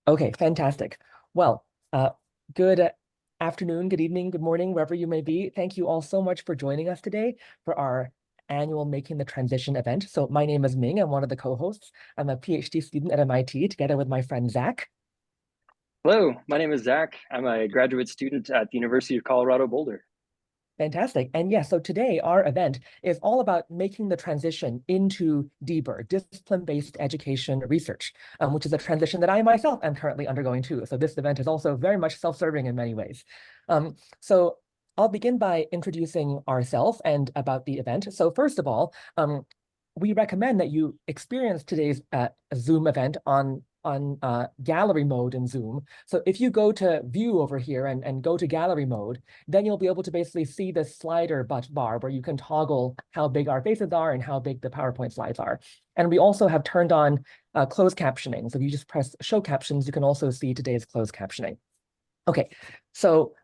Okay, fantastic. Well, good afternoon, good evening, good morning, wherever you may be. Thank you all so much for joining us today for our annual Making the Transition event. So my name is Ming. I'm one of the co-hosts. I'm a PhD student at MIT together with my friend Zach. Hello, my name is Zach. I'm a graduate student at the University of Colorado Boulder. Fantastic. And yeah, so today our event is all about making the transition into DBER, discipline-based education research, which is a transition that I myself am currently undergoing too. So this event is also very much self-serving in many ways. So I'll begin by introducing ourselves and about the event. So first of all, we recommend that you experience today's Zoom event on gallery mode in Zoom. So if you go to view over here and go to gallery mode, then you'll be able to basically see the slider bar where you can toggle how big our faces are and how big the PowerPoint slides are. And we also have turned on closed captioning. So if you just press show captions, you can also see today's closed captioning. Okay, so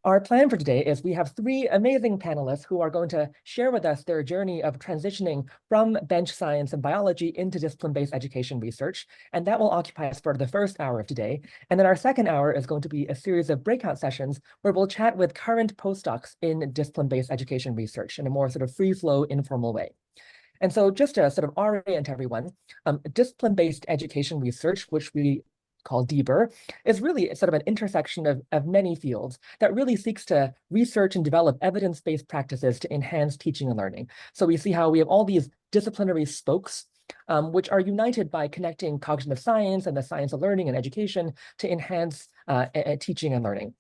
our plan for today is we have three amazing panelists who are going to share with us their journey of transitioning from bench science and biology into discipline-based education research. And that will occupy us for the first hour of today. And then our second hour is going to be a series of breakout sessions where we'll chat with current postdocs in discipline-based education research in a more sort of free-flow, informal way. And so just to sort of orient everyone, discipline-based education research, which we called DBER, is really sort of an intersection of many fields that really seeks to research and develop evidence-based practices to enhance teaching and learning. So we see how we have all these disciplinary spokes, which are united by connecting cognitive science and the science of learning and education to enhance teaching and learning.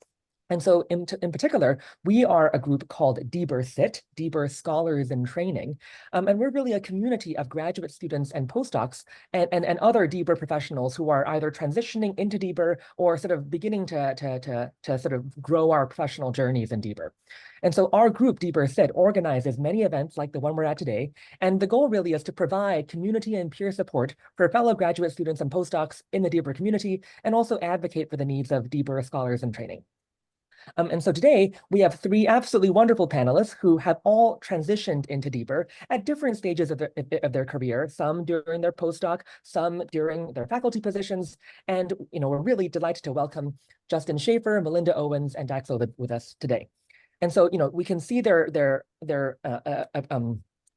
And so in particular, we are a group called DBER-SIT, DBER Scholars in Training. And we're really a community of graduate students and postdocs and other DBER professionals who are either transitioning into DBER or sort of beginning to sort of grow our professional journeys in DBER. And so our group, DBER-SIT, organizes many events like the one we're at today. And the goal really is to provide community and peer support for fellow graduate students and postdocs in the DBER community, and also advocate for the needs of DBER scholars in training. And so today we have three absolutely wonderful panelists who have all transitioned into DBER at different stages of their career, some during their postdoc, some during their faculty positions. And we're really delighted to welcome Justin Shaffer, Melinda Owens, and Dax Ovid with us today. And so we can see their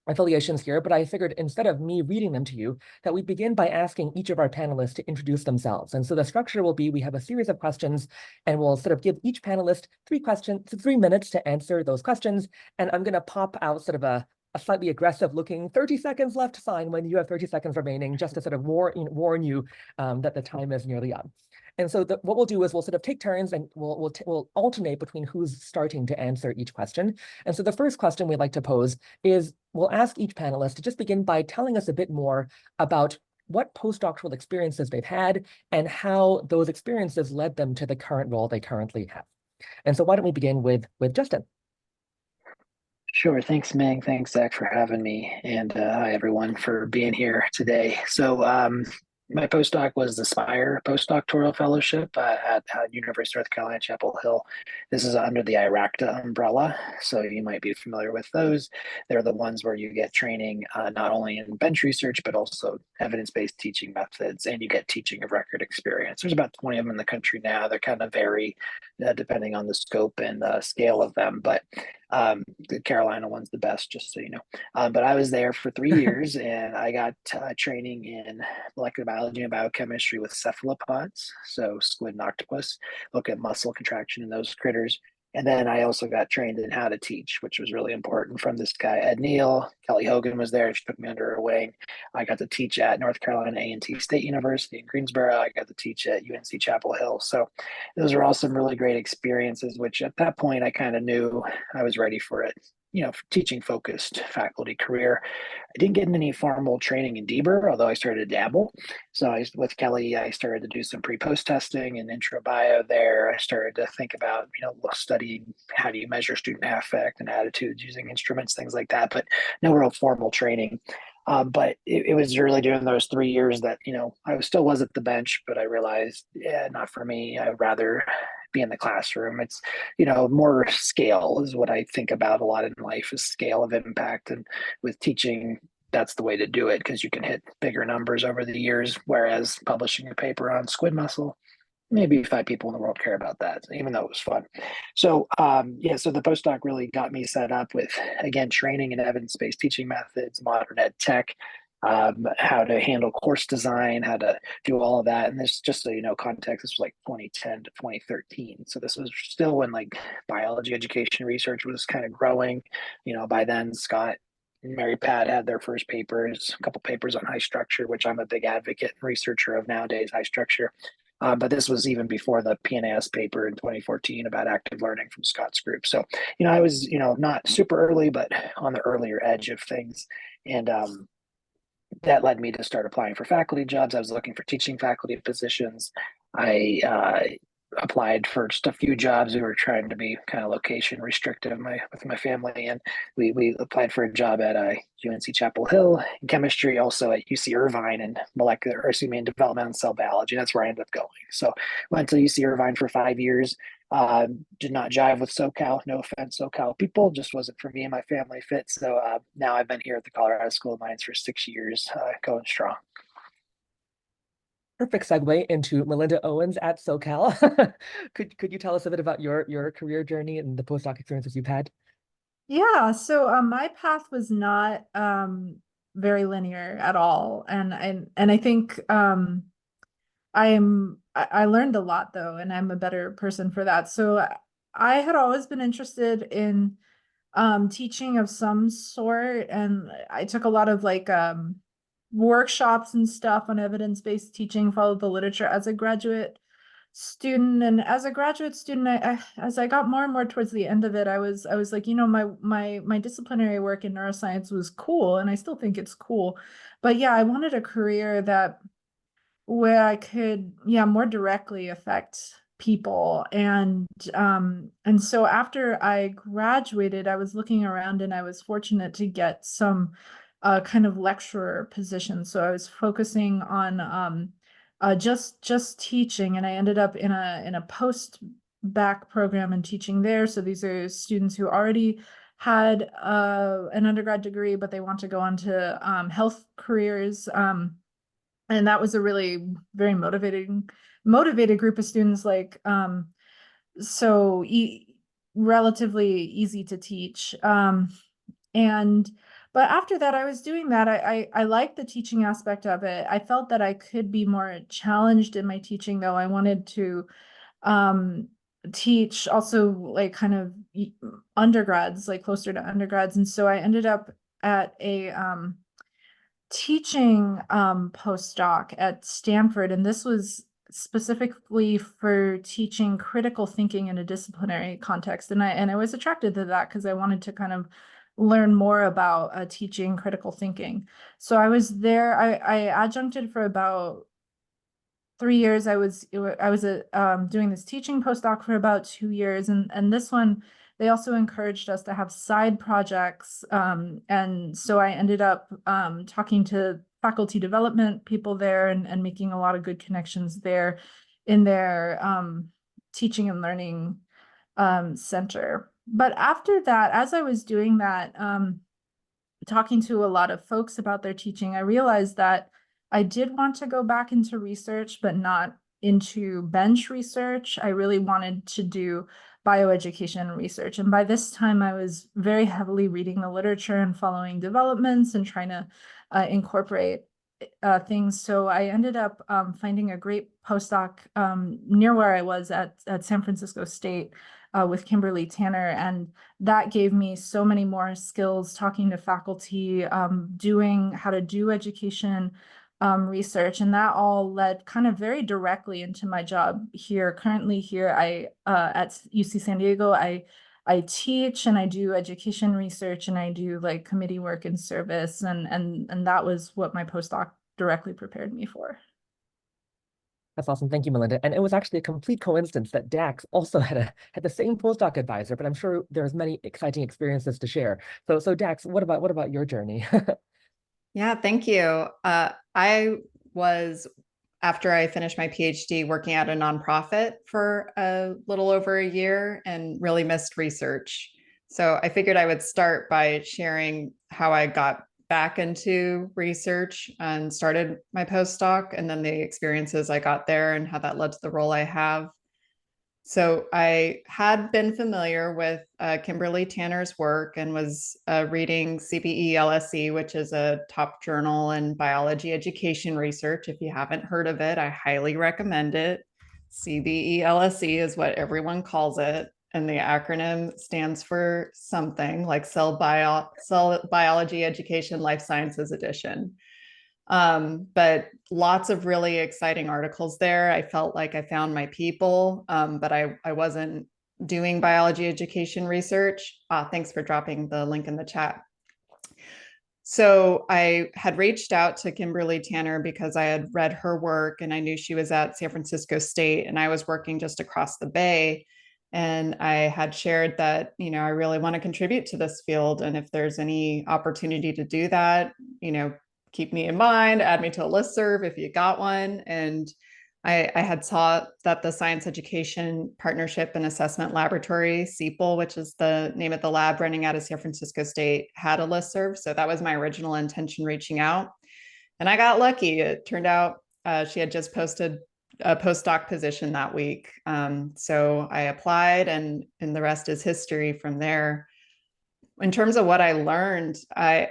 affiliations here, but I figured instead of me reading them to you, that we begin by asking each of our panelists to introduce themselves. And so the structure will be, we have a series of questions, and we'll sort of give each panelist 3 minutes to answer those questions. And I'm going to pop out sort of a slightly aggressive looking 30 seconds left sign when you have 30 seconds remaining, just to sort of warn you that the time is nearly up. And so what we'll do is we'll sort of take turns and we'll alternate between who's starting to answer each question. And so the first question we'd like to pose is, we'll ask each panelist to just begin by telling us a bit more about what postdoctoral experiences they've had and how those experiences led them to the current role they currently have. And so why don't we begin with Justin? Sure. Thanks, Ming. Thanks, Zach, for having me. And hi, everyone, for being here today. So my postdoc was the SPIRE Postdoctoral Fellowship at University of North Carolina, Chapel Hill. This is under the IRACTA umbrella, so you might be familiar with those. They're the ones where you get training not only in bench research, but also evidence-based teaching methods, and you get teaching of record experience. There's about 20 of them in the country now. They're kind of vary depending on the scope and scale of them, but the Carolina one's the best, just so you know. But I was there for 3 years, and I got training in molecular biology and biochemistry with cephalopods, so squid and octopus, look at muscle contraction in those critters. And then I also got trained in how to teach, which was really important from this guy, Ed Neal. Kelly Hogan was there. She took me under her wing. I got to teach at North Carolina A&T State University in Greensboro. I got to teach at UNC Chapel Hill. So those were all some really great experiences, which at that point I kind of knew I was ready for it. Teaching focused faculty career. I didn't get any formal training in DBER, although I started to dabble. So with Kelly, I started to do some pre-post testing and intro bio there. I started to think about, studying how do you measure student affect and attitudes using instruments, things like that, but no real formal training. But it was really during those 3 years that, I still was at the bench, but I realized, yeah, not for me. I'd rather be in the classroom. It's, more scale is what I think about a lot in life, is scale of impact. And with teaching that's the way to do it because you can hit bigger numbers over the years. Whereas publishing a paper on squid muscle, maybe 5 people in the world care about that, even though it was fun. So yeah, so the postdoc really got me set up with, again, training in evidence-based teaching methods, modern ed tech, how to handle course design, how to do all of that. And this, just so you know, context, this was like 2010 to 2013. So this was still when like biology education research was kind of growing. By then, Scott and Mary Pat had their first papers, a couple papers on high structure, which I'm a big advocate and researcher of nowadays, high structure. But this was even before the PNAS paper in 2014 about active learning from Scott's group. So, I was, not super early, but on the earlier edge of things. And that led me to start applying for faculty jobs. I was looking for teaching faculty positions. I applied for just a few jobs. We were trying to be kind of location restrictive with my family, and we applied for a job at UNC Chapel Hill in chemistry, also at UC Irvine in in developmental cell biology. That's where I ended up going. So went to UC Irvine for 5 years. Did not jive with SoCal. No offense, SoCal people, just wasn't for me and my family fit. So now I've been here at the Colorado School of Mines for 6 years, going strong. Perfect segue into Melinda Owens at SoCal. Could you tell us a bit about your career journey and the postdoc experiences you've had? Yeah, so my path was not very linear at all, and I think I learned a lot though, and I'm a better person for that. So I had always been interested in teaching of some sort, and I took a lot of like workshops and stuff on evidence-based teaching, followed the literature as a graduate student. And as a graduate student, as I got more and more towards the end of it, I was like, my disciplinary work in neuroscience was cool, and I still think it's cool. But yeah, I wanted a career where I could, more directly affect people. And so after I graduated, I was looking around, and I was fortunate to get some kind of lecturer position. So I was focusing on just teaching, and I ended up in a post-bac program and teaching there. So these are students who already had an undergrad degree, but they want to go on to health careers. And that was a really very motivated group of students, like so relatively easy to teach. But after that, I was doing that. I liked the teaching aspect of it. I felt that I could be more challenged in my teaching, though. I wanted to teach also like kind of undergrads, like closer to undergrads. And so I ended up at a teaching postdoc at Stanford, and this was specifically for teaching critical thinking in a disciplinary context. And I was attracted to that because I wanted to kind of learn more about teaching critical thinking. So I was there. I adjuncted for about 3 years. I was doing this teaching postdoc for about 2 years, and this one, they also encouraged us to have side projects. And so I ended up talking to faculty development people there, and making a lot of good connections there in their teaching and learning center. But after that, as I was doing that, talking to a lot of folks about their teaching, I realized that I did want to go back into research, but not into bench research. I really wanted to do bioeducation research. And by this time, I was very heavily reading the literature and following developments and trying to incorporate things. So I ended up finding a great postdoc near where I was at San Francisco State with Kimberly Tanner. And that gave me so many more skills talking to faculty, doing how to do education research. And that all led kind of very directly into my job here. Currently here, at UC San Diego, I teach and I do education research, and I do like committee work and service. And that was what my postdoc directly prepared me for. That's awesome. Thank you, Melinda. And it was actually a complete coincidence that Dax also had the same postdoc advisor, but I'm sure there's many exciting experiences to share. So Dax, what about your journey? Yeah, thank you. I was, after I finished my PhD, working at a nonprofit for a little over a year and really missed research. So I figured I would start by sharing how I got back into research and started my postdoc, and then the experiences I got there and how that led to the role I have. So I had been familiar with Kimberly Tanner's work and was reading CBE-LSE, which is a top journal in biology education research. If you haven't heard of it, I highly recommend it. CBE-LSE is what everyone calls it, and the acronym stands for something like Cell Biology Education Life Sciences Edition. But lots of really exciting articles there. I felt like I found my people, but I wasn't doing biology education research. Thanks for dropping the link in the chat. So I had reached out to Kimberly Tanner because I had read her work and I knew she was at San Francisco State and I was working just across the bay. And I had shared that, you know, I really want to contribute to this field. And if there's any opportunity to do that, you know, keep me in mind, add me to a listserv if you got one. And I had saw that the Science Education Partnership and Assessment Laboratory, SEPL, which is the name of the lab running out of San Francisco State, had a listserv. So that was my original intention reaching out. And I got lucky. It turned out she had just posted a postdoc position that week. So I applied and the rest is history from there. In terms of what I learned, I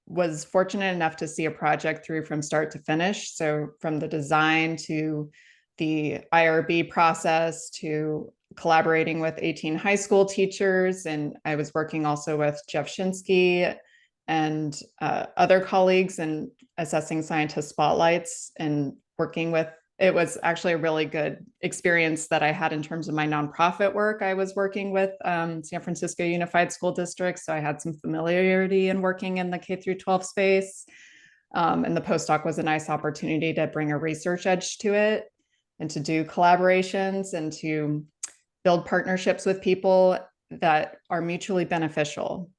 was fortunate enough to see a project through from start to finish. So from the design to the IRB process to collaborating with 18 high school teachers. And I was working also with Jeff Shinsky and other colleagues and assessing scientist spotlights and working with, it was actually a really good experience that I had in terms of my nonprofit work. I was working with San Francisco Unified School District, so I had some familiarity in working in the K through 12 space. And the postdoc was a nice opportunity to bring a research edge to it and to do collaborations and to build partnerships with people that are mutually beneficial,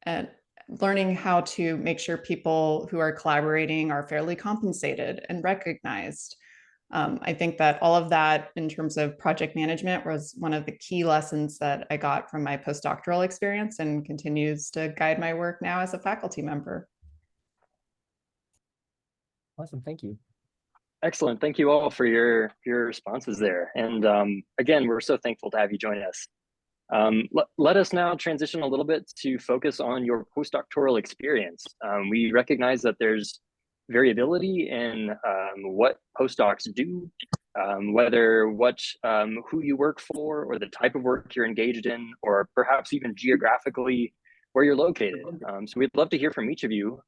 and learning how to make sure people who are collaborating are fairly compensated and recognized. I think that all of that in terms of project management was one of the key lessons that I got from my postdoctoral experience and continues to guide my work now as a faculty member. Awesome, thank you. Excellent. Thank you all for your responses there. And again, we're so thankful to have you join us. Let us now transition a little bit to focus on your postdoctoral experience. We recognize that there's variability in what postdocs do, who you work for, or the type of work you're engaged in, or perhaps even geographically where you're located. So we'd love to hear from each of you.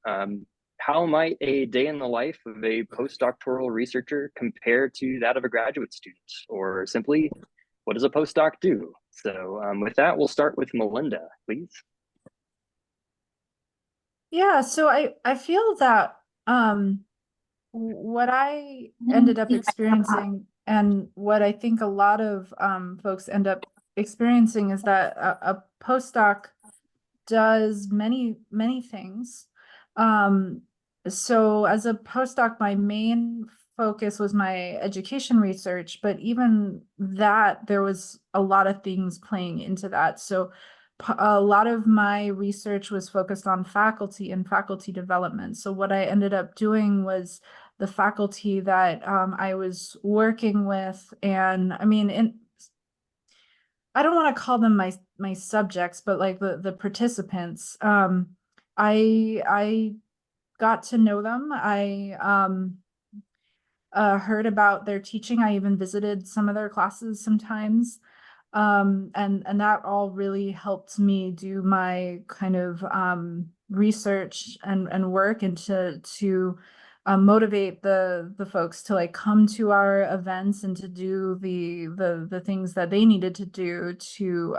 How might a day in the life of a postdoctoral researcher compare to that of a graduate student? Or simply, what does a postdoc do? So with that, we'll start with Melinda, please. Yeah, so I feel that what I ended up experiencing and what I think a lot of folks end up experiencing is that a postdoc does many things. So as a postdoc, my main focus was my education research, but even that, there was a lot of things playing into that. So a lot of my research was focused on faculty and faculty development. So what I ended up doing was the faculty that I was working with, and I mean, I don't want to call them my subjects, but like the participants. I got to know them. I heard about their teaching. I even visited some of their classes sometimes. And that all really helped me do my kind of research and work, and to motivate the folks to like come to our events and to do the things that they needed to do to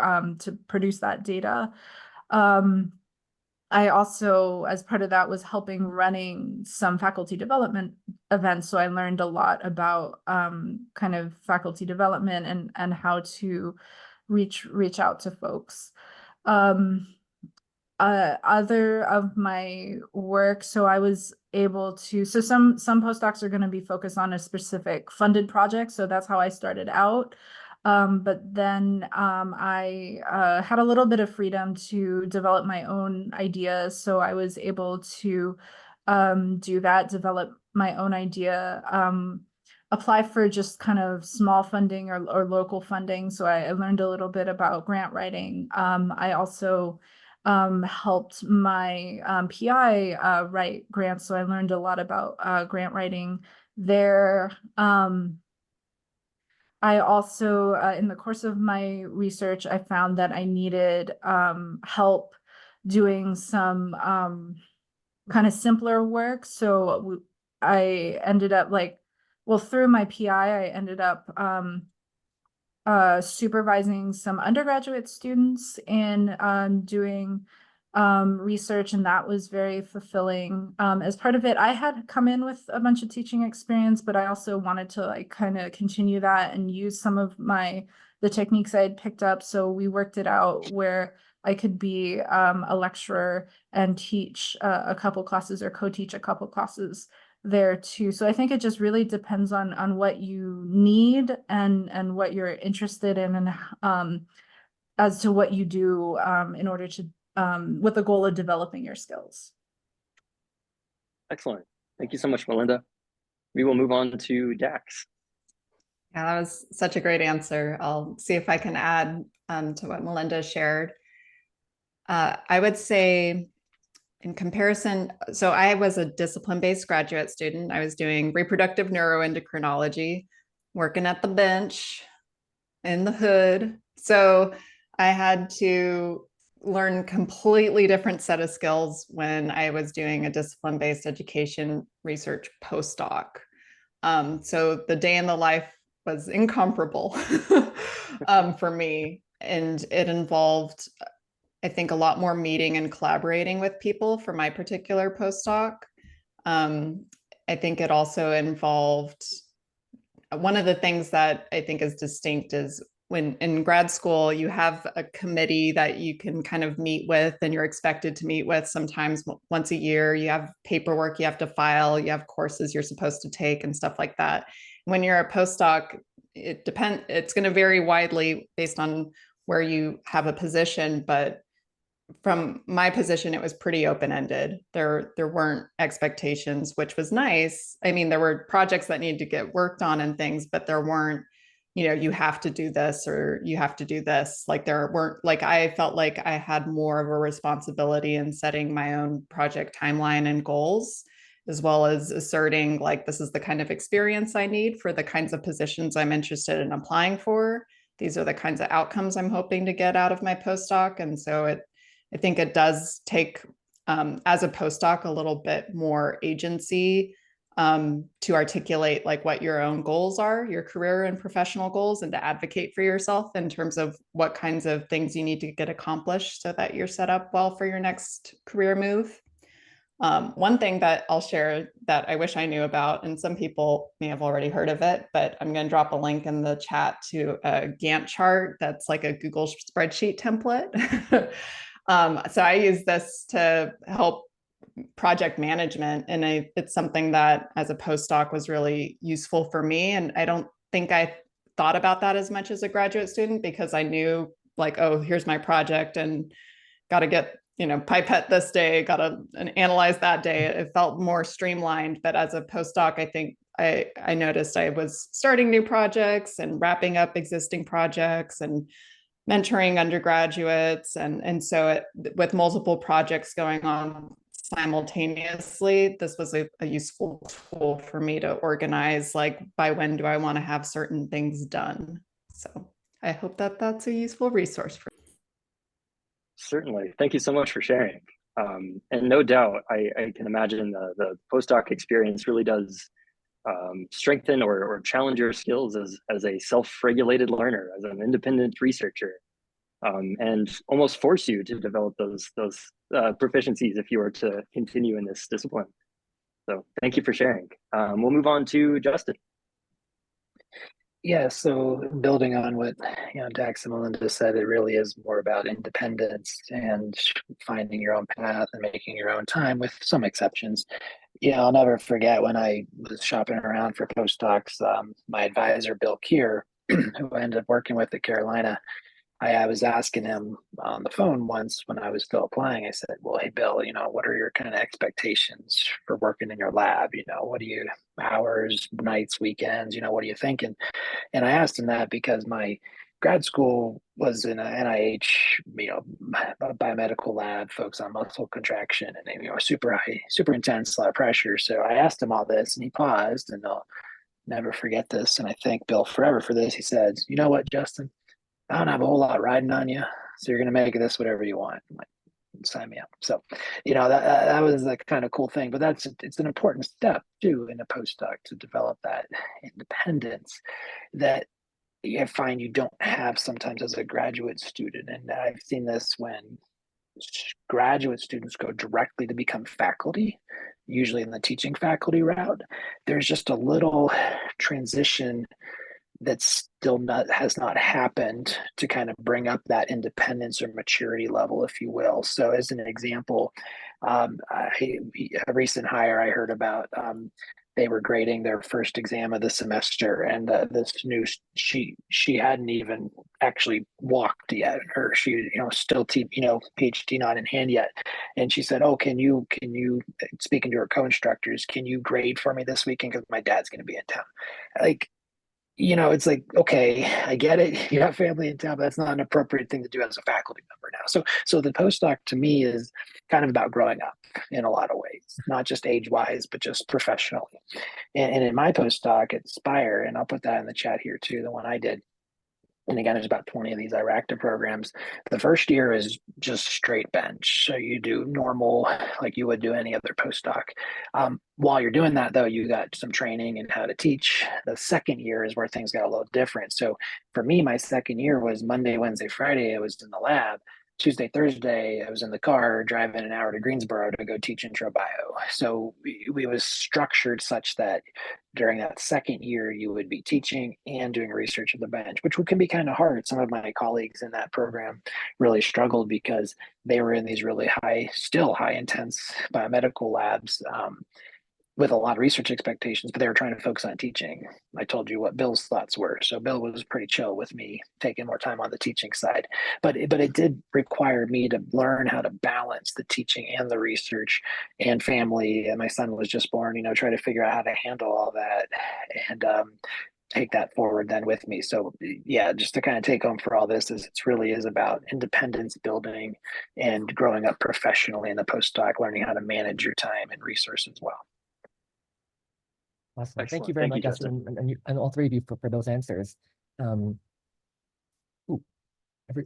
produce that data. I also, as part of that, was helping running some faculty development events. So I learned a lot about kind of faculty development and how to reach out to folks. Other of my work, so I was able to, so some postdocs are going to be focused on a specific funded project. So that's how I started out. But then I had a little bit of freedom to develop my own ideas. So I was able to do that, develop my own idea, apply for just kind of small funding or local funding. So I learned a little bit about grant writing. I also helped my PI write grants. So I learned a lot about grant writing there. I also, in the course of my research, I found that I needed help doing some kind of simpler work. So I ended up through my PI, I ended up supervising some undergraduate students in doing research, and that was very fulfilling. As part of it, I had come in with a bunch of teaching experience, but I also wanted to kind of continue that and use some of the techniques I had picked up. So we worked it out where I could be a lecturer and teach a couple classes or co-teach a couple classes there too. So I think it just really depends on what you need and what you're interested in, and as to what you do in order to with the goal of developing your skills. Excellent. Thank you so much, Melinda. We will move on to Dax. Yeah, that was such a great answer. I'll see if I can add to what Melinda shared. I would say in comparison, so I was a discipline-based graduate student. I was doing reproductive neuroendocrinology, working at the bench in the hood. So I had to learn completely different set of skills when I was doing a discipline-based education research postdoc. So the day in the life was incomparable for me. And it involved, I think, a lot more meeting and collaborating with people for my particular postdoc. I think it also involved, one of the things that I think is distinct is when in grad school, you have a committee that you can kind of meet with and you're expected to meet with sometimes once a year. You have paperwork you have to file, you have courses you're supposed to take and stuff like that. When you're a postdoc, it's going to vary widely based on where you have a position, but from my position, it was pretty open-ended. There weren't expectations, which was nice. I mean, there were projects that needed to get worked on and things, but there weren't, you have to do this or you have to do this. Like there weren't, like I felt like I had more of a responsibility in setting my own project timeline and goals, as well as asserting like, this is the kind of experience I need for the kinds of positions I'm interested in applying for. These are the kinds of outcomes I'm hoping to get out of my postdoc. And so I think it does take, as a postdoc, a little bit more agency to articulate like what your own goals are, your career and professional goals, and to advocate for yourself in terms of what kinds of things you need to get accomplished so that you're set up well for your next career move. One thing that I'll share that I wish I knew about, and some people may have already heard of it, but I'm going to drop a link in the chat to a Gantt chart that's like a Google spreadsheet template. So I use this to help project management, and it's something that as a postdoc was really useful for me. And I don't think I thought about that as much as a graduate student, because I knew like, oh, here's my project and got to get, pipette this day, got to analyze that day. It felt more streamlined. But as a postdoc, I think I noticed I was starting new projects and wrapping up existing projects and mentoring undergraduates. And so with multiple projects going on simultaneously, this was a useful tool for me to organize, like, by when do I want to have certain things done? So I hope that that's a useful resource for you. Certainly. Thank you so much for sharing. And no doubt, I can imagine the postdoc experience really does strengthen or challenge your skills as a self-regulated learner, as an independent researcher, and almost force you to develop those proficiencies if you were to continue in this discipline. So thank you for sharing. We'll move on to Justin. Yeah, so building on what Dax and Melinda said, it really is more about independence and finding your own path and making your own time, with some exceptions. I'll never forget when I was shopping around for postdocs, my advisor, Bill Keir, who I ended up working with at Carolina, I was asking him on the phone once when I was still applying. I said, well, hey, Bill, what are your kind of expectations for working in your lab? What do you, hours, nights, weekends, what are you thinking? And I asked him that because my grad school was in a NIH, a biomedical lab, focused on muscle contraction and, super high, super intense, a lot of pressure. So I asked him all this and he paused, and I'll never forget this. And I thank Bill forever for this. He said, you know what, Justin? I don't have a whole lot riding on you, so you're going to make this whatever you want. I'm like, sign me up. So, that was the kind of cool thing. But it's an important step too in a postdoc to develop that independence that I find you don't have sometimes as a graduate student. And I've seen this when graduate students go directly to become faculty, usually in the teaching faculty route. There's just a little transition that still has not happened to kind of bring up that independence or maturity level, if you will. So as an example, a recent hire I heard about, they were grading their first exam of the semester, and this new she hadn't even actually walked yet, or she still PhD not in hand yet, and she said, oh, can you speaking to her co-instructors, can you grade for me this weekend because my dad's going to be in town? Like, it's like, okay, I get it. You have family in town, but that's not an appropriate thing to do as a faculty member now. So the postdoc to me is kind of about growing up in a lot of ways, not just age-wise, but just professionally. And in my postdoc at SPIRE, and I'll put that in the chat here too, the one I did, and again, there's about 20 of these IRACTA programs. The first year is just straight bench. So you do normal, like you would do any other postdoc. While you're doing that, though, you got some training in how to teach. The second year is where things got a little different. So for me, my second year was Monday, Wednesday, Friday. I was in the lab. Tuesday, Thursday, I was in the car driving an hour to Greensboro to go teach intro bio. So we was structured such that during that second year, you would be teaching and doing research at the bench, which can be kind of hard. Some of my colleagues in that program really struggled because they were in these really still high intense biomedical labs, with a lot of research expectations, but they were trying to focus on teaching. I told you what Bill's thoughts were. So Bill was pretty chill with me taking more time on the teaching side, but it did require me to learn how to balance the teaching and the research and family. And my son was just born, try to figure out how to handle all that and take that forward then with me. So yeah, just to kind of take home for all this is it really is about independence building and growing up professionally in the postdoc, learning how to manage your time and resources well. Awesome. Excellent. Thank you very much, Justin, and all three of you for those answers.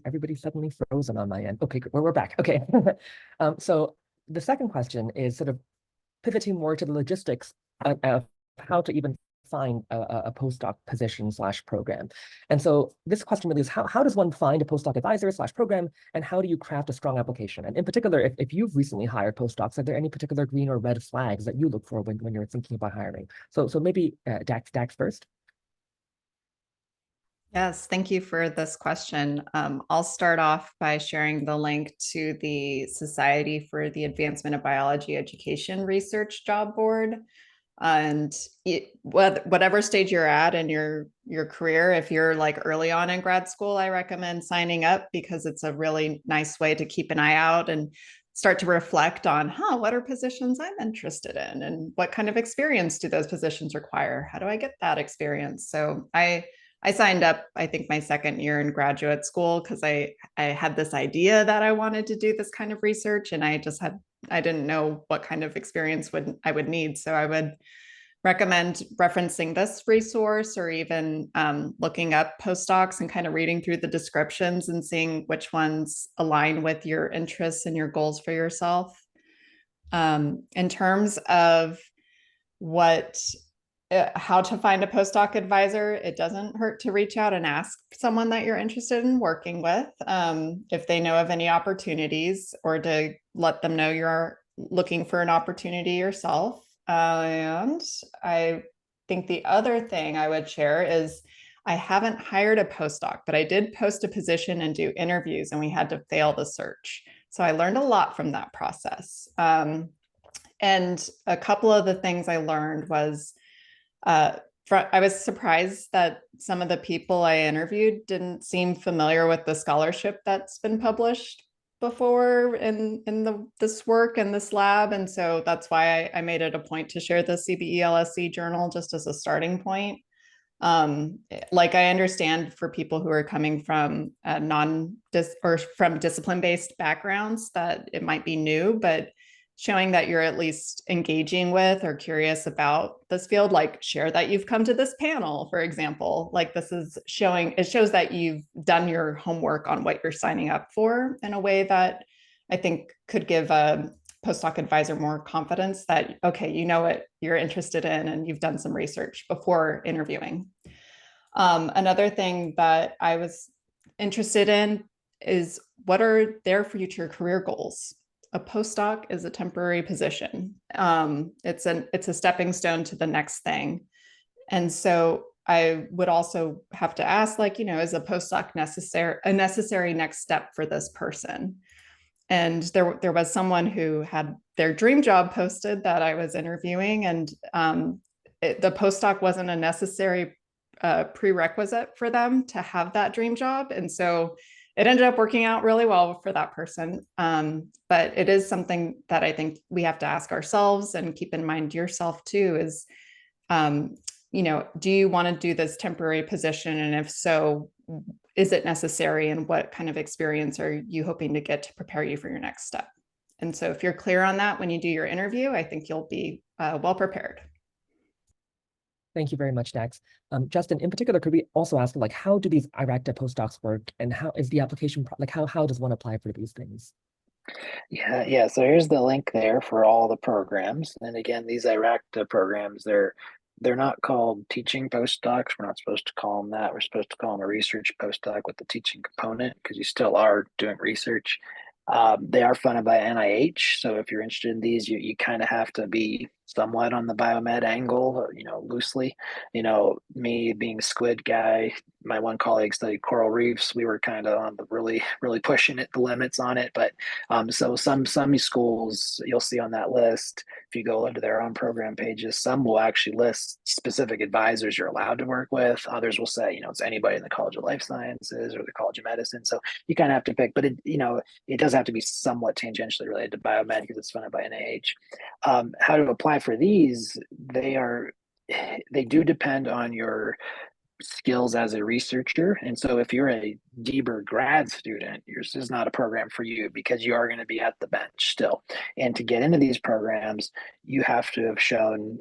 Everybody's suddenly frozen on my end. Okay, we're back. Okay. So the second question is sort of pivoting more to the logistics of how to even find a postdoc position / program. And so this question really is how does one find a postdoc advisor / program, and how do you craft a strong application? And in particular, if you've recently hired postdocs, are there any particular green or red flags that you look for when you're thinking about hiring? So maybe Dax first. Yes, thank you for this question. I'll start off by sharing the link to the Society for the Advancement of Biology Education Research job board. And whatever stage you're at in your career, if you're like early on in grad school, I recommend signing up because it's a really nice way to keep an eye out and start to reflect on, what are positions I'm interested in, and what kind of experience do those positions require? How do I get that experience? So I signed up, I think, my second year in graduate school because I had this idea that I wanted to do this kind of research, and I didn't know what kind of experience I would need. So I would recommend referencing this resource, or even looking up postdocs and kind of reading through the descriptions and seeing which ones align with your interests and your goals for yourself. In terms of how to find a postdoc advisor, it doesn't hurt to reach out and ask someone that you're interested in working with, if they know of any opportunities, or to let them know you're looking for an opportunity yourself. And I think the other thing I would share is I haven't hired a postdoc, but I did post a position and do interviews, and we had to fail the search. So I learned a lot from that process. And a couple of the things I learned was I was surprised that some of the people I interviewed didn't seem familiar with the scholarship that's been published before in this work and this lab. And so that's why I made it a point to share the CBE-LSC journal just as a starting point. Like I understand for people who are coming from from discipline-based backgrounds that it might be new, but showing that you're at least engaging with or curious about this field, like share that you've come to this panel, for example, like this is showing, it shows that you've done your homework on what you're signing up for in a way that I think could give a postdoc advisor more confidence that, okay, you know what you're interested in and you've done some research before interviewing. Another thing that I was interested in is what are their future career goals? A postdoc is a temporary position. It's a stepping stone to the next thing. And so I would also have to ask, like, you know, is a postdoc a necessary next step for this person? And there was someone who had their dream job posted that I was interviewing, and the postdoc wasn't a necessary prerequisite for them to have that dream job. And so it ended up working out really well for that person. But it is something that I think we have to ask ourselves and keep in mind yourself too, is, you know, do you want to do this temporary position? And if so, is it necessary? And what kind of experience are you hoping to get to prepare you for your next step? And so if you're clear on that when you do your interview, I think you'll be well prepared. Thank you very much, Dax. Justin, in particular, could we also ask, like, how do these IRACTA postdocs work, and how is the application, like, how does one apply for these things? Yeah. So here's the link there for all the programs. And again, these IRACTA programs, they're not called teaching postdocs. We're not supposed to call them that. We're supposed to call them a research postdoc with the teaching component, because you still are doing research. They are funded by NIH. So if you're interested in these, you kind of have to be somewhat on the biomed angle, or, you know, loosely. You know, me being a squid guy, my one colleague studied coral reefs. We were kind of on the really pushing it, the limits on it. But so some schools you'll see on that list, if you go into their own program pages, some will actually list specific advisors you're allowed to work with. Others will say, you know, it's anybody in the College of Life Sciences or the College of Medicine. So you kind of have to pick, but it does have to be somewhat tangentially related to biomed because it's funded by NIH. How to apply for these? They do depend on your skills as a researcher. And so if you're a DBER grad student, yours is not a program for you, because you are going to be at the bench still. And to get into these programs, you have to have shown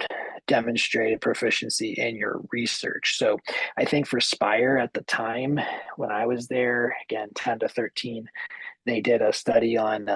demonstrated proficiency in your research. So I think for SPIRE at the time when I was there, again, 10 to 13, they did a study on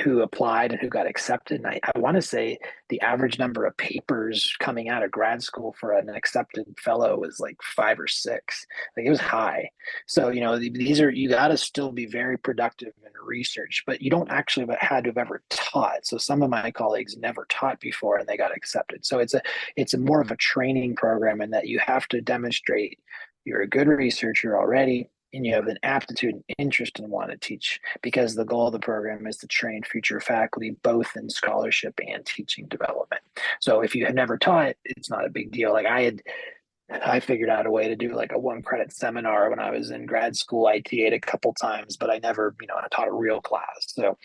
who applied and who got accepted. And I want to say the average number of papers coming out of grad school for an accepted fellow was like 5 or 6. Like, it was high. So, you know, you got to still be very productive in research, but you don't actually had to have ever taught. So some of my colleagues never taught before and they got accepted. So it's a more of a training program, in that you have to demonstrate you're a good researcher already, and you have an aptitude and interest and want to teach, because the goal of the program is to train future faculty both in scholarship and teaching development. So if you had never taught, it's not a big deal. Like I figured out a way to do like a 1-credit seminar when I was in grad school. I TA'd a couple times, but I never, I taught a real class. So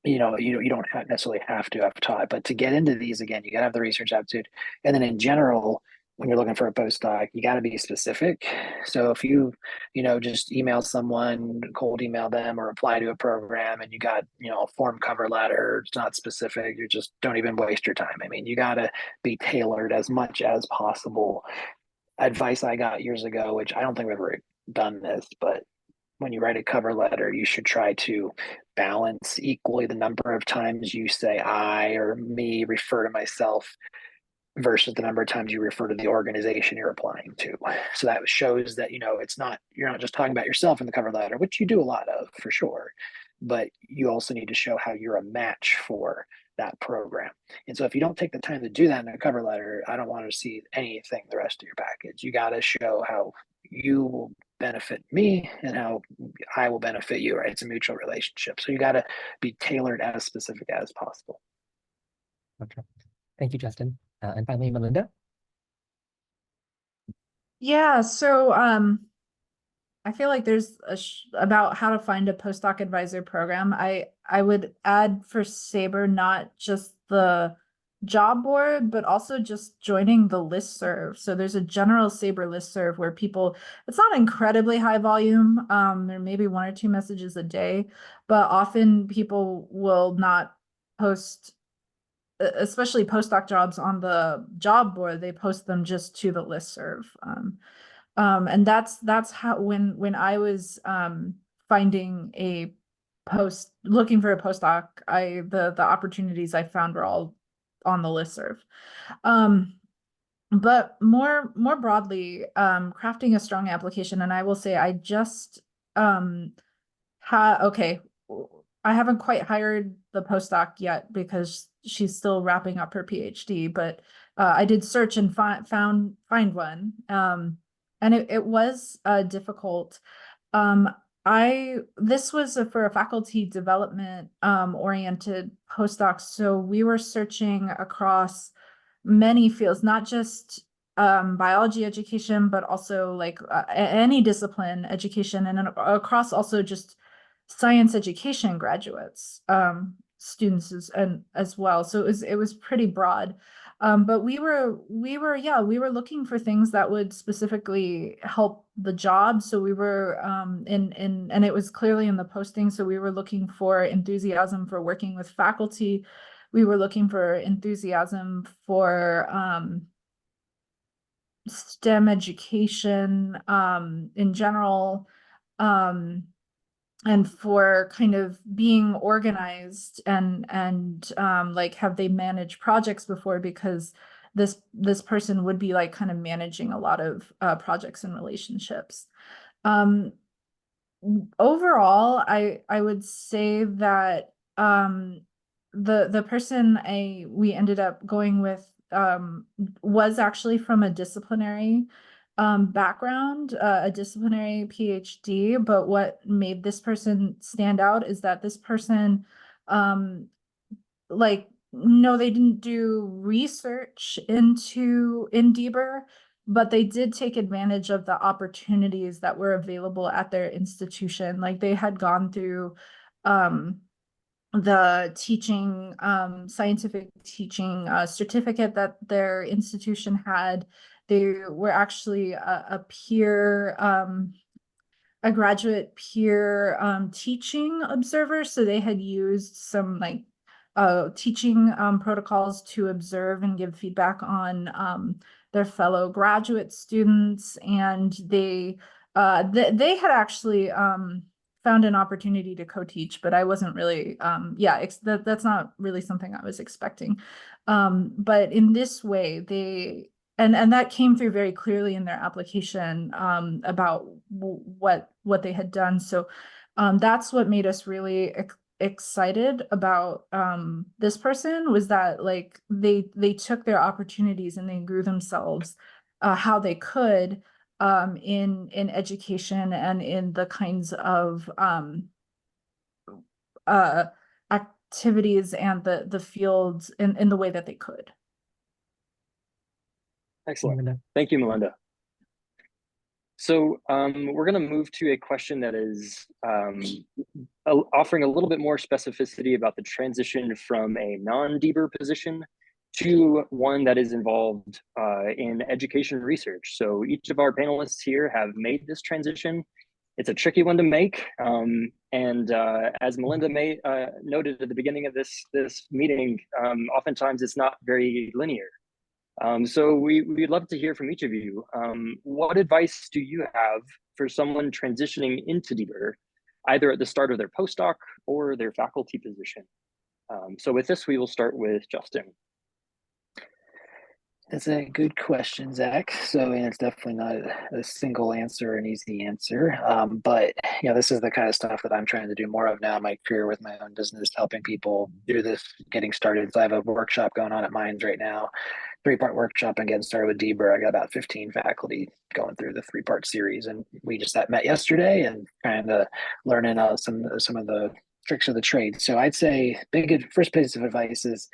you don't necessarily have to have taught, but to get into these, again, you got to have the research aptitude. And then in general, when you're looking for a postdoc, you got to be specific. So if you just email someone, cold email them, or apply to a program, and you got, a form cover letter, it's not specific, you just don't even waste your time. I mean, you got to be tailored as much as possible. Advice I got years ago, which I don't think we've ever done this, but when you write a cover letter, you should try to balance equally the number of times you say I or me, refer to myself, versus the number of times you refer to the organization you're applying to. So that shows that, you're not just talking about yourself in the cover letter, which you do a lot of for sure, but you also need to show how you're a match for that program. And so if you don't take the time to do that in a cover letter, I don't want to see anything the rest of your package. You got to show how you will benefit me and how I will benefit you, right? It's a mutual relationship. So you got to be tailored as specific as possible. Okay. Thank you, Justin. And finally, Melinda. Yeah, so I feel like there's about how to find a postdoc advisor program. I would add for SABR not just the job board, but also just joining the listserv. So there's a general SABR listserv where people, it's not incredibly high volume. There may be 1 or 2 messages a day, but often people will not post, especially postdoc jobs on the job board. They post them just to the listserv. And that's how when I was finding a looking for a postdoc, the opportunities I found were all on the listserv. But more broadly, crafting a strong application, and I will say I just okay, I haven't quite hired the postdoc yet because she's still wrapping up her PhD, but I did search and find one. And it was difficult. This was for a faculty development oriented postdoc. So we were searching across many fields, not just biology education, but also like any discipline education, and across also just science education graduates, students as well. So it was pretty broad. But we were looking for things that would specifically help the job. So we were and it was clearly in the posting. So we were looking for enthusiasm for working with faculty. We were looking for enthusiasm for STEM education in general, and for kind of being organized and like, have they managed projects before? Because this person would be like kind of managing a lot of projects and relationships. Overall, I would say that the person we ended up going with was actually from a disciplinary background, a disciplinary PhD, but what made this person stand out is that this person, like, no, they didn't do research in DBER, but they did take advantage of the opportunities that were available at their institution. Like, they had gone through the teaching, scientific teaching certificate that their institution had. They were actually a peer, a graduate peer teaching observer. So they had used some like teaching protocols to observe and give feedback on their fellow graduate students. And they had actually found an opportunity to co-teach, but I wasn't really, that's not really something I was expecting. But in this way, and that came through very clearly in their application about what they had done. So that's what made us really excited about this person, was that like they took their opportunities and they grew themselves how they could in education and in the kinds of activities and the fields in the way that they could. Excellent. Thank you, Melinda. So we're going to move to a question that is offering a little bit more specificity about the transition from a non-DBER position to one that is involved in education research. So each of our panelists here have made this transition. It's a tricky one to make. And as Melinda noted at the beginning of this meeting, oftentimes it's not very linear. So we'd love to hear from each of you. What advice do you have for someone transitioning into DBER, either at the start of their postdoc or their faculty position? So with this, we will start with Justin. That's a good question, Zach. So it's definitely not a single answer, an easy answer. But this is the kind of stuff that I'm trying to do more of now in my career with my own business, helping people do this, getting started. So I have a workshop going on at Minds right now, 3-part workshop on getting started with DBER. I got about 15 faculty going through the 3-part series, and we just met yesterday and kind of learning some of the tricks of the trade. So I'd say first piece of advice is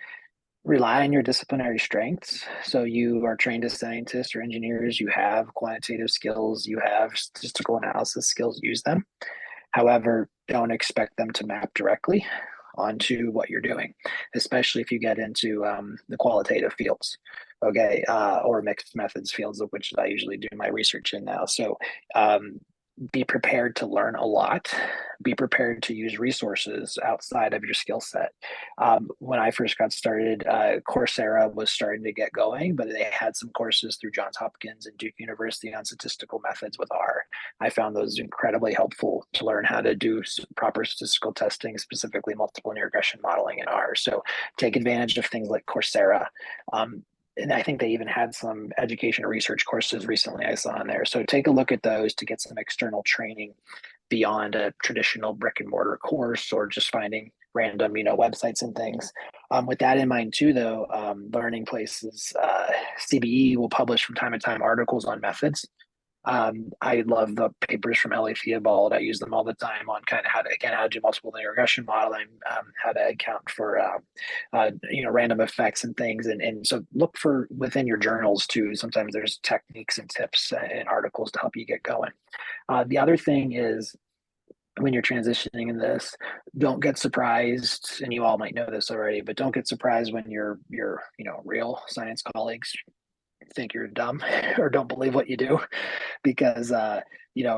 rely on your disciplinary strengths. So you are trained as scientists or engineers, you have quantitative skills, you have statistical analysis skills, use them. However, don't expect them to map directly onto what you're doing, especially if you get into the qualitative fields, okay, or mixed methods fields, of which I usually do my research in now. So be prepared to learn a lot. Be prepared to use resources outside of your skill set. When I first got started, Coursera was starting to get going, but they had some courses through Johns Hopkins and Duke University on statistical methods with R. I found those incredibly helpful to learn how to do proper statistical testing, specifically multiple regression modeling in R. So take advantage of things like Coursera. And I think they even had some education research courses recently I saw in there. So take a look at those to get some external training beyond a traditional brick and mortar course or just finding random, websites and things. With that in mind too, though, learning places, CBE will publish from time to time articles on methods. I love the papers from Ellie Theobald. I use them all the time on kind of how to do multiple linear regression modeling, how to account for random effects and things. And so look for within your journals too. Sometimes there's techniques and tips and articles to help you get going. The other thing is when you're transitioning in this, don't get surprised, and you all might know this already, but don't get surprised when your real science colleagues think you're dumb or don't believe what you do, because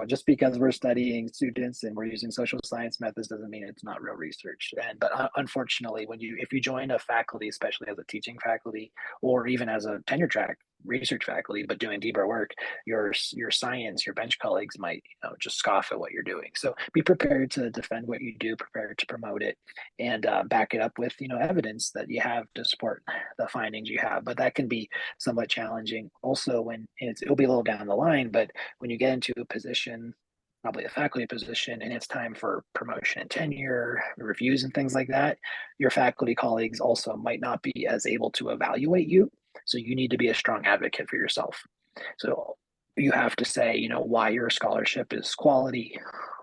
just because we're studying students and we're using social science methods doesn't mean it's not real research. But unfortunately, if you join a faculty, especially as a teaching faculty or even as a tenure track research faculty, but doing DBER work, your science, your bench colleagues might just scoff at what you're doing. So be prepared to defend what you do, prepared to promote it, and back it up with evidence that you have to support the findings you have. But that can be somewhat challenging also when it'll be a little down the line, but when you get into a position, probably a faculty position, and it's time for promotion and tenure reviews and things like that, your faculty colleagues also might not be as able to evaluate you. So you need to be a strong advocate for yourself. So you have to say, why your scholarship is quality,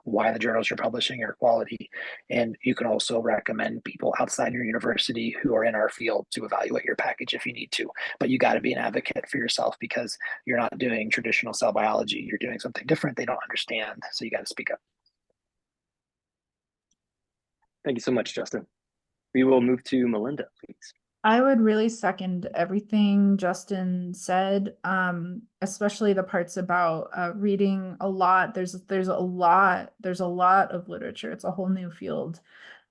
why the journals you're publishing are quality. And you can also recommend people outside your university who are in our field to evaluate your package if you need to. But you got to be an advocate for yourself because you're not doing traditional cell biology. You're doing something different they don't understand. So you got to speak up. Thank you so much, Justin. We will move to Melinda, please. I would really second everything Justin said, especially the parts about reading a lot. There's a lot of literature. It's a whole new field.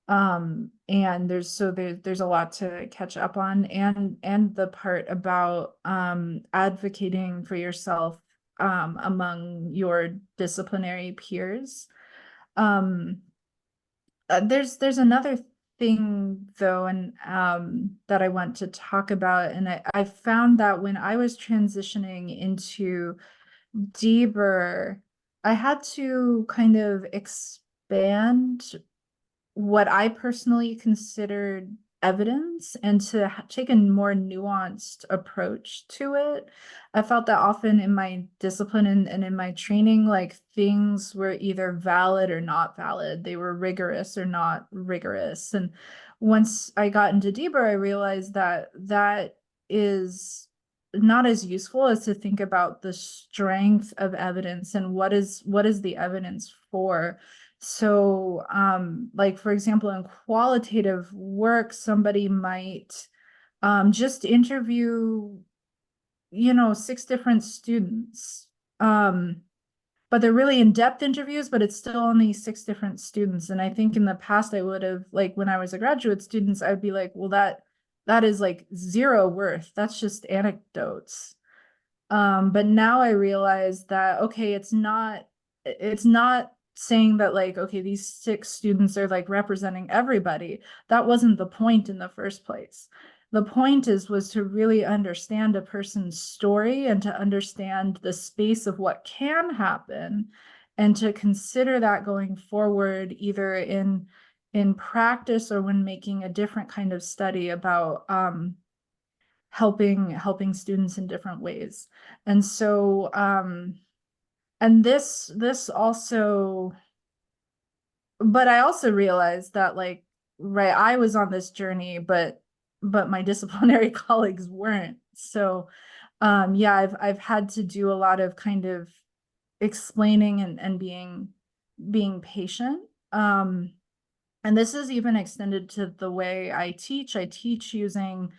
And there's a lot to catch up on, and the part about advocating for yourself among your disciplinary peers. There's another thing though, and that I want to talk about, and I found that when I was transitioning into DBER, I had to kind of expand what I personally considered evidence and to take a more nuanced approach to it. I felt that often in my discipline and in my training, like things were either valid or not valid. They were rigorous or not rigorous. And once I got into DBER, I realized that that is not as useful as to think about the strength of evidence and what is the evidence for. So, like, for example, in qualitative work, somebody might just interview, 6 different students. But they're really in-depth interviews, but it's still only 6 different students. And I think in the past, I would have, like, when I was a graduate student, I'd be like, well, that is like 0 worth. That's just anecdotes. But now I realize that, okay, it's not saying that, like, okay, these 6 students are like representing everybody. That wasn't the point in the first place. The point was to really understand a person's story and to understand the space of what can happen and to consider that going forward, either in practice or when making a different kind of study about helping students in different ways. And so and this also, but I also realized that, like, right, I was on this journey, but my disciplinary colleagues weren't. So yeah, I've had to do a lot of kind of explaining and being patient. And this is even extended to the way I teach. I teach using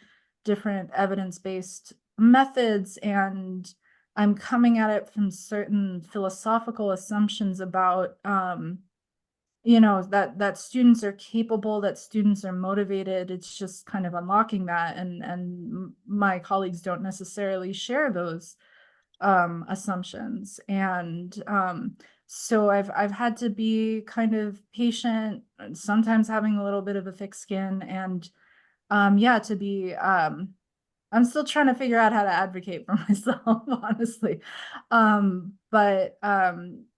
different evidence-based methods, and I'm coming at it from certain philosophical assumptions about that students are capable, that students are motivated. It's just kind of unlocking that, and my colleagues don't necessarily share those assumptions. And so I've had to be kind of patient, sometimes having a little bit of a thick skin, and yeah, to be I'm still trying to figure out how to advocate for myself, honestly. But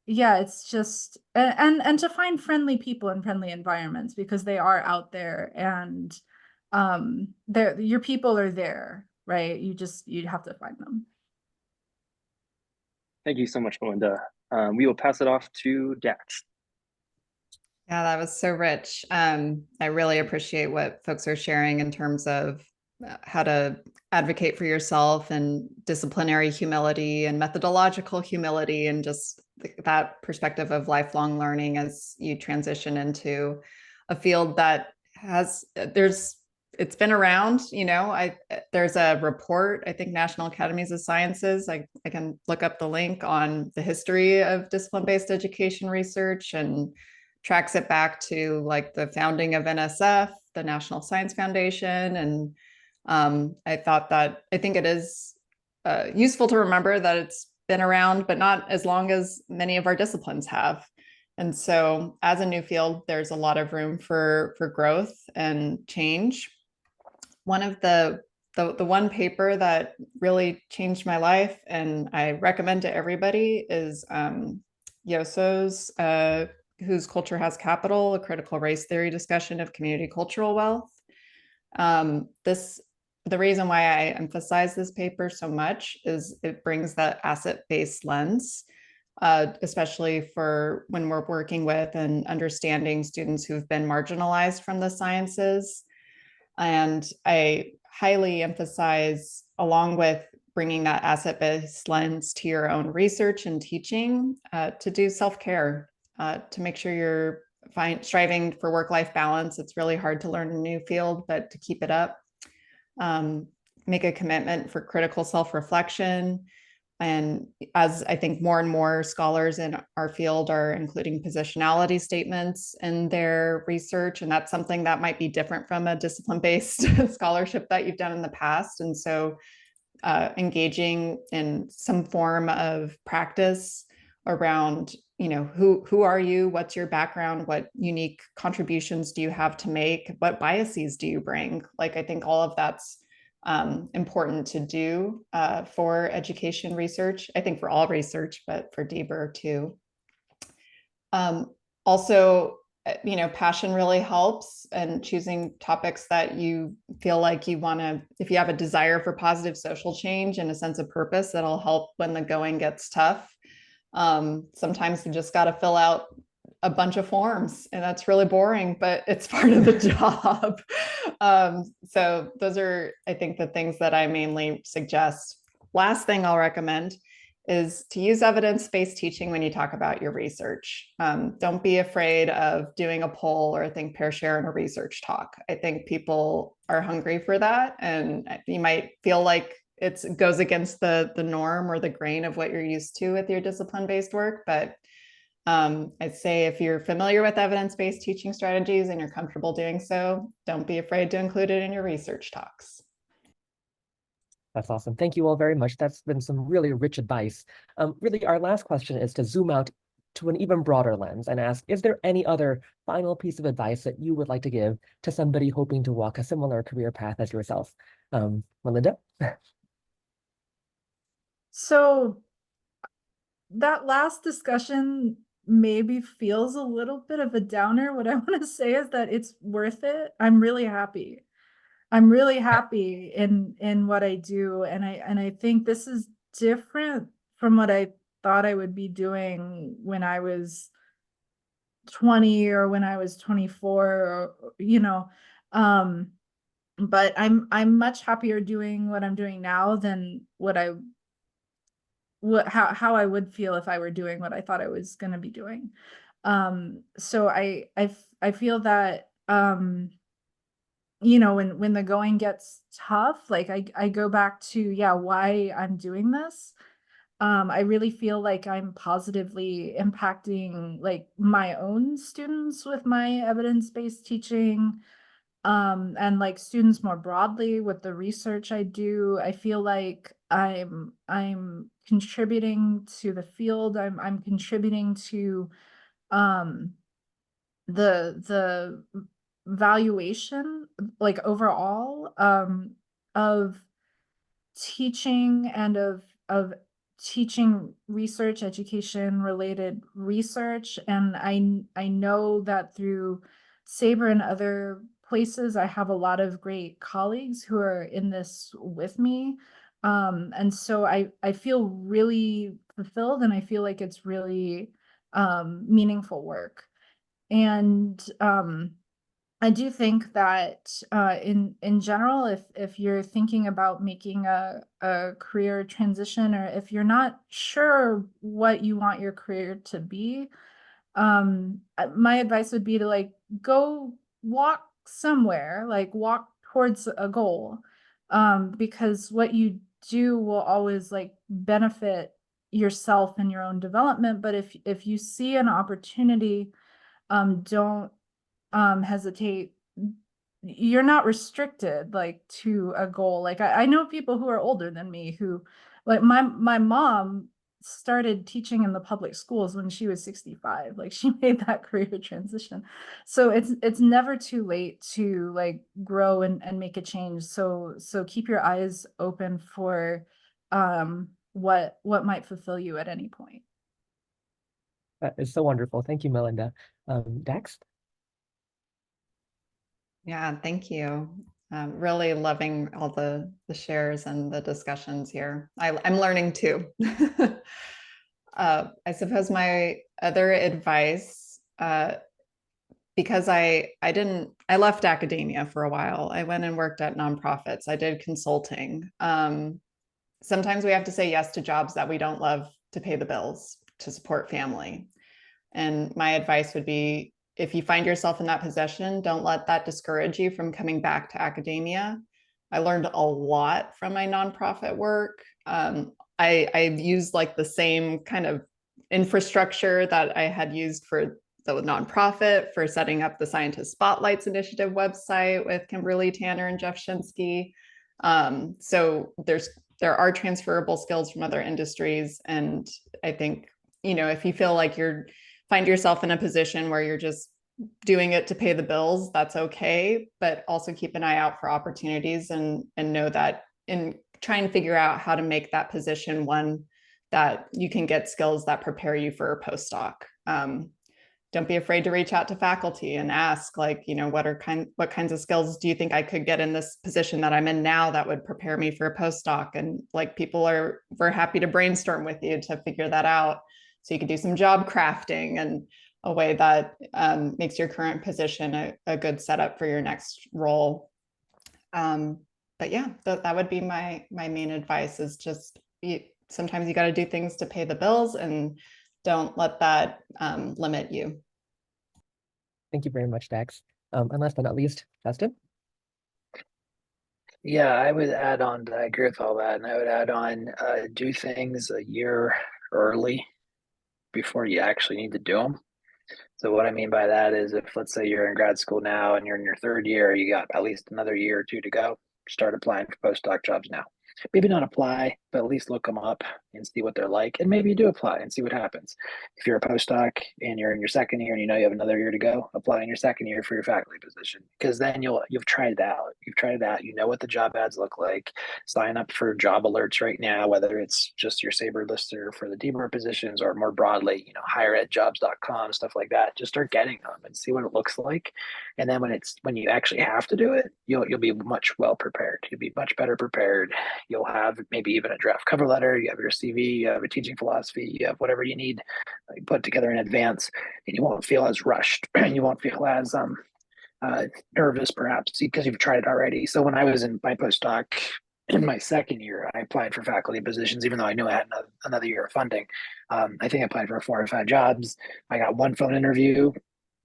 yeah, it's just and to find friendly people in friendly environments, because they are out there, and your people are there, right? You have to find them. Thank you so much, Melinda. We will pass it off to Dax. Yeah, that was so rich. I really appreciate what folks are sharing in terms of how to advocate for yourself, and disciplinary humility and methodological humility, and just that perspective of lifelong learning as you transition into a field that it's been around. There's a report, I think National Academies of Sciences, I can look up the link, on the history of discipline-based education research, and tracks it back to like the founding of NSF, the National Science Foundation. And I think it is useful to remember that it's been around, but not as long as many of our disciplines have. And so as a new field, there's a lot of room for growth and change. One of the one paper that really changed my life, and I recommend to everybody, is Yoso's Whose Culture Has Capital, a critical race theory discussion of community cultural wealth. The reason why I emphasize this paper so much is it brings that asset-based lens, especially for when we're working with and understanding students who've been marginalized from the sciences. And I highly emphasize, along with bringing that asset-based lens to your own research and teaching, to do self-care, to make sure you're striving for work-life balance. It's really hard to learn a new field, but to keep it up. Make a commitment for critical self-reflection. And as I think more and more scholars in our field are including positionality statements in their research, and that's something that might be different from a discipline-based scholarship that you've done in the past. And so engaging in some form of practice around, who are you, what's your background, what unique contributions do you have to make, what biases do you bring? Like, I think all of that's important to do for education research. I think for all research, but for DBER too. Also, passion really helps, and choosing topics that you feel like you want to, if you have a desire for positive social change and a sense of purpose, that'll help when the going gets tough. Sometimes you just got to fill out a bunch of forms, and that's really boring, but it's part of the job. So those are, I think, the things that I mainly suggest. Last thing I'll recommend is to use evidence-based teaching when you talk about your research. Don't be afraid of doing a poll or a think, pair, share in a research talk. I think people are hungry for that, and you might feel like it goes against the norm or the grain of what you're used to with your discipline-based work. But I'd say if you're familiar with evidence-based teaching strategies and you're comfortable doing so, don't be afraid to include it in your research talks. That's awesome. Thank you all very much. That's been some really rich advice. Really, our last question is to zoom out to an even broader lens and ask, is there any other final piece of advice that you would like to give to somebody hoping to walk a similar career path as yourself? Melinda? So that last discussion maybe feels a little bit of a downer. What I want to say is that it's worth it. I'm really happy. I'm really happy in what I do, and I think this is different from what I thought I would be doing when I was 20 or when I was 24, or but I'm much happier doing what I'm doing now than how I would feel if I were doing what I thought I was going to be doing. So I feel that, you know, when the going gets tough, like I go back to, yeah, why I'm doing this. I really feel like I'm positively impacting like my own students with my evidence-based teaching, and like students more broadly with the research I do. I feel like I'm contributing to the field. I'm contributing to the valuation, like overall, of teaching and of teaching research, education related research. And I know that through SABRE and other places, I have a lot of great colleagues who are in this with me. And so I feel really fulfilled, and I feel like it's really meaningful work. And I do think that in general, if you're thinking about making a career transition, or if you're not sure what you want your career to be, my advice would be to like go walk somewhere, like walk towards a goal, because what you do will always like benefit yourself and your own development. But if you see an opportunity, don't hesitate. You're not restricted like to a goal. Like I know people who are older than me who, like my mom started teaching in the public schools when she was 65. Like she made that career transition. So it's never too late to like grow and make a change. So keep your eyes open for what might fulfill you at any point. That is so wonderful. Thank you, Melinda. Dax? Yeah, thank you. Really loving all the shares and the discussions here. I'm learning too. I suppose my other advice, because I left academia for a while. I went and worked at nonprofits. I did consulting. Sometimes we have to say yes to jobs that we don't love to pay the bills, to support family. And my advice would be, if you find yourself in that position, don't let that discourage you from coming back to academia. I learned a lot from my nonprofit work. I've used like the same kind of infrastructure that I had used for the nonprofit, for setting up the Scientist Spotlights Initiative website with Kimberly Tanner and Jeff Shinsky. So there are transferable skills from other industries. And I think, you know, if you feel like find yourself in a position where you're just doing it to pay the bills, that's okay. But also keep an eye out for opportunities, and know that, and try and figure out how to make that position one that you can get skills that prepare you for a postdoc. Don't be afraid to reach out to faculty and ask, like, you know, what kinds of skills do you think I could get in this position that I'm in now that would prepare me for a postdoc? And like, we're happy to brainstorm with you to figure that out. So you can do some job crafting and a way that makes your current position a good setup for your next role. But yeah, that would be my main advice, is just sometimes you got to do things to pay the bills, and don't let that limit you. Thank you very much, Dax. And last but not least, Justin? Yeah, I would add on, I agree with all that. And I would add on, do things a year early before you actually need to do them. So what I mean by that is, if let's say you're in grad school now and you're in your third year, you got at least another year or two to go, start applying for postdoc jobs now. Maybe not apply, but at least look them up and see what they're like. And maybe you do apply and see what happens. If you're a postdoc and you're in your second year and you know you have another year to go, apply in your second year for your faculty position, because then you've tried it out. You've tried it out. You know what the job ads look like. Sign up for job alerts right now, whether it's just your SABRE lister for the DBER positions, or more broadly, you know, higheredjobs.com, stuff like that. Just start getting them and see what it looks like. And then when you actually have to do it, you'll be much well prepared. You'll be much better prepared. You'll have maybe even a draft cover letter, you have your CV, you have a teaching philosophy, you have whatever you need put together in advance, and you won't feel as rushed. You won't feel as nervous perhaps because you've tried it already. So when I was in my postdoc in my second year, I applied for faculty positions, even though I knew I had another year of funding. I think I applied for 4 or 5 jobs. I got 1 phone interview,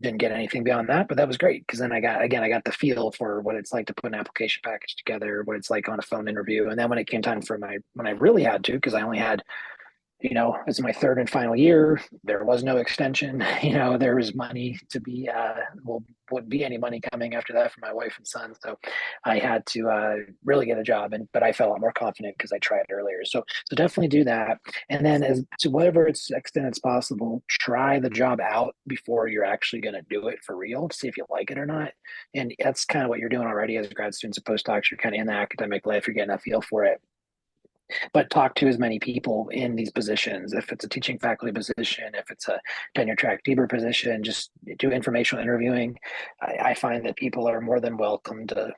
didn't get anything beyond that, but that was great because then I got the feel for what it's like to put an application package together, what it's like on a phone interview. And then when it came time for when I really had to, because I only had, it's my 3rd and final year. There was no extension. There was money to be, wouldn't be any money coming after that for my wife and son. So I had to really get a job, but I felt a lot more confident because I tried earlier. So definitely do that. And then as to whatever extent it's possible, try the job out before you're actually going to do it for real to see if you like it or not. And that's kind of what you're doing already as grad students and postdocs. You're kind of in the academic life. You're getting a feel for it. But talk to as many people in these positions. If it's a teaching faculty position, if it's a tenure track DBER position, just do informational interviewing. I find that people are